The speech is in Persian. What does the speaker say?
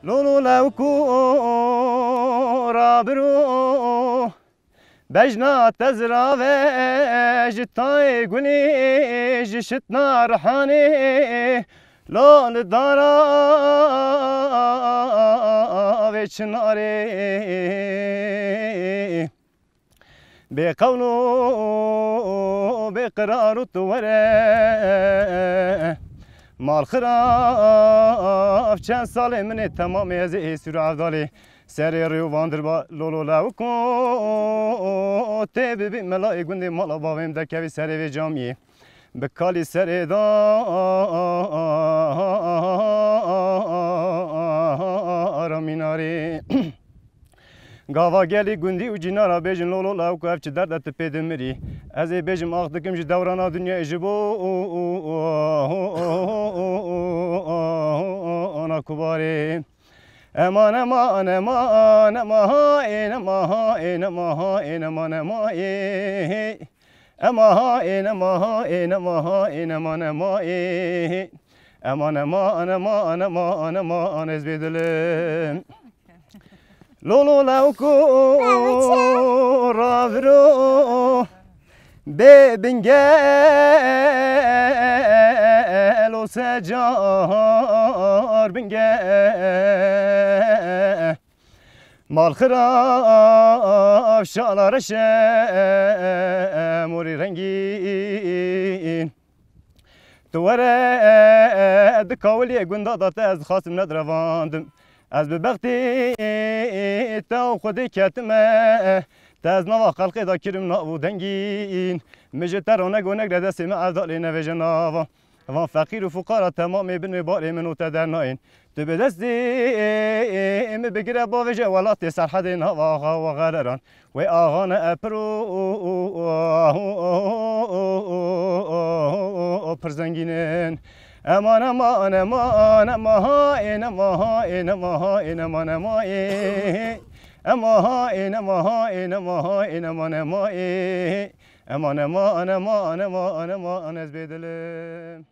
لولو لوكو رابرو بجنا تزرا جتاي قولي جشتنا رحاني لول دارا ويشناري بقولو بقرار توره مال خراف چند ساله منی تمام از ایسور عبدالی سری ریو واندر با لولو لاوکو تی ببی ملای گندی مالا باویم دکوی سری وی جامیه بکالی سری دا آرامیناری گاوا گلی گندی و جینارا بیجن لولو لاوکو اف چه دردت پیدم مری از ای بیجم آخ دکم جی دورانا دنیا ایجبو آنا کباری امان امان امان امان امان امان امان امان امان امان امان امان امان امان امان امان امان از بدلم لولو لاوکو رافرو ببنگل و سجار بنگل مال خراف شالارش موری رنگین توره دکاولی گندادات از خاصم ندرواندم از ببختی تا خودی کتمه تاز نوا خلقی دا کرم نابودنگین مجتر و نگونگ ردستی معدالی نویج ناوا وان فقیر و فقارا تمامی بن باری منو تدرناین تو به دستی ام بگیره با وجه ولاتی سرحد نوا و غرران و آغان اپرو پرزنگینن امان امان امان امان امان امان امان امان اما ها این اما ها این اما ها این امان اما امان امان امان امان امان از بدلم